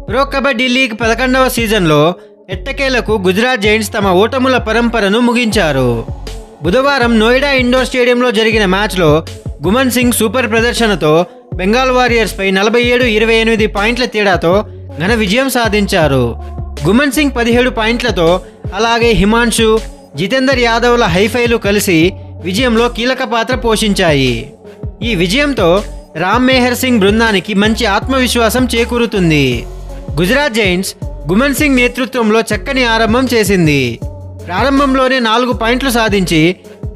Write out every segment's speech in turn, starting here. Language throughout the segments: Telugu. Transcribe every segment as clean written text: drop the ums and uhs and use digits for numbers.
ప్రో కబడ్డీ లీగ్ 11వ సీజన్లో ఎట్టకేలకు గుజరాత్ జైంట్స్ తమ ఓటముల పరంపరను ముగించారు. బుధవారం నోయిడా ఇండోర్ స్టేడియంలో జరిగిన మ్యాచ్లో గుమన్ సింగ్ సూపర్ ప్రదర్శనతో బెంగాల్ వారియర్స్పై 47-28 పాయింట్ల తేడాతో ఘన విజయం సాధించారు. గుమన్ సింగ్ 17 పాయింట్లతో, అలాగే హిమాన్షు, జితేందర్ యాదవ్ల హైఫైలు కలిసి విజయంలో కీలక పాత్ర పోషించాయి. ఈ విజయంతో రామ్ మెహర్ సింగ్ బృందానికి మంచి ఆత్మవిశ్వాసం చేకూరుతుంది. గుజరాత్ జైంట్స్ గుమన్ సింగ్ నేతృత్వంలో చక్కని ఆరంభం చేసింది. ప్రారంభంలోనే 4 పాయింట్లు సాధించి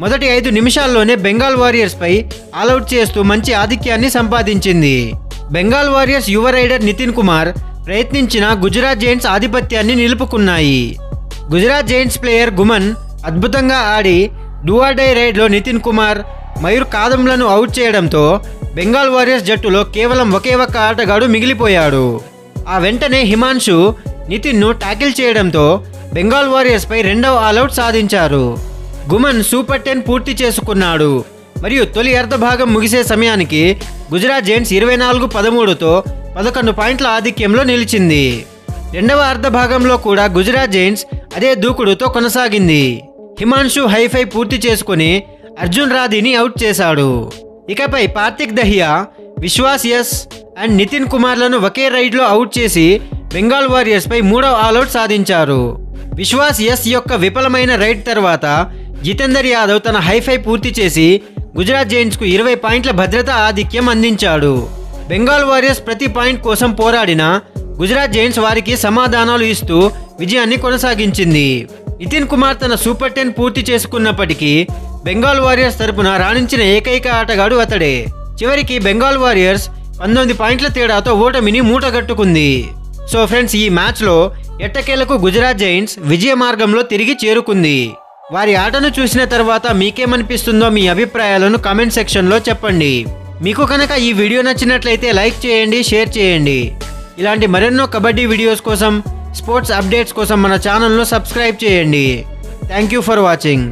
మొదటి 5 నిమిషాల్లోనే బెంగాల్ వారియర్స్పై ఆల్అవుట్ చేస్తూ మంచి ఆధిక్యాన్ని సంపాదించింది. బెంగాల్ వారియర్స్ యువ రైడర్ నితిన్ కుమార్ ప్రయత్నించిన గుజరాత్ జైంట్స్ ఆధిపత్యాన్ని నిలుపుకున్నాయి. గుజరాత్ జైంట్స్ ప్లేయర్ గుమన్ అద్భుతంగా ఆడి డూ ఆర్ డై రైడ్లో నితిన్ కుమార్, మయూర్ కాదంలను అవుట్ చేయడంతో బెంగాల్ వారియర్స్ జట్టులో కేవలం ఒకే ఒక్క ఆటగాడు మిగిలిపోయాడు. ఆ వెంటనే హిమాన్షు నితిన్ను టాకిల్ చేయడంతో బెంగాల్ వారియర్స్పై రెండవ ఆల్అవుట్ సాధించారు. గుమన్ సూపర్ 10 పూర్తి చేసుకున్నాడు మరియు తొలి అర్ధ భాగం ముగిసే సమయానికి గుజరాత్ జైంట్స్ 24-13తో 11 పాయింట్ల ఆధిక్యంలో నిలిచింది. రెండవ అర్ధ భాగంలో కూడా గుజరాత్ జైంట్స్ అదే దూకుడుతో కొనసాగింది. హిమాన్షు హైఫై పూర్తి చేసుకుని అర్జున్ రాధీని అవుట్ చేశాడు. ఇకపై పార్థిక్ దహియా, విశ్వాస్ యస్ అండ్ నితిన్ కుమార్లను ఒకే రైడ్లో అవుట్ చేసి బెంగాల్ వారియర్స్పై మూడవ ఆల్అవుట్ సాధించారు. విశ్వాస్ యస్ యొక్క విఫలమైన రైడ్ తర్వాత జితేందర్ యాదవ్ తన హైఫై పూర్తి చేసి గుజరాత్ జైంట్స్కు 20 పాయింట్ల భద్రతా ఆధిక్యం అందించాడు. బెంగాల్ వారియర్స్ ప్రతి పాయింట్ కోసం పోరాడిన గుజరాత్ జైంట్స్ వారికి సమాధానాలు ఇస్తూ విజయాన్ని కొనసాగించింది. నితిన్ కుమార్ తన సూపర్ 10 పూర్తి చేసుకున్నప్పటికీ బెంగాల్ వారియర్స్ తరపున రాణించిన ఏకైక ఆటగాడు అతడే. చివరికి బెంగాల్ వారియర్స్ 19 పాయింట్ల తేడాతో ఓటమిని మూటగట్టుకుంది. సో ఫ్రెండ్స్, ఈ మ్యాచ్లో ఎట్టకేలకు గుజరాత్ జైంట్స్ విజయ మార్గంలో తిరిగి చేరుకుంది. వారి ఆటను చూసిన తర్వాత మీకేమనిపిస్తుందో మీ అభిప్రాయాలను కామెంట్ సెక్షన్లో చెప్పండి. మీకు కనుక ఈ వీడియో నచ్చినట్లయితే లైక్ చేయండి, షేర్ చేయండి. ఇలాంటి మరెన్నో కబడ్డీ వీడియోస్ కోసం, స్పోర్ట్స్ అప్డేట్స్ కోసం మన ఛానల్ను సబ్స్క్రైబ్ చేయండి. Thank you for watching.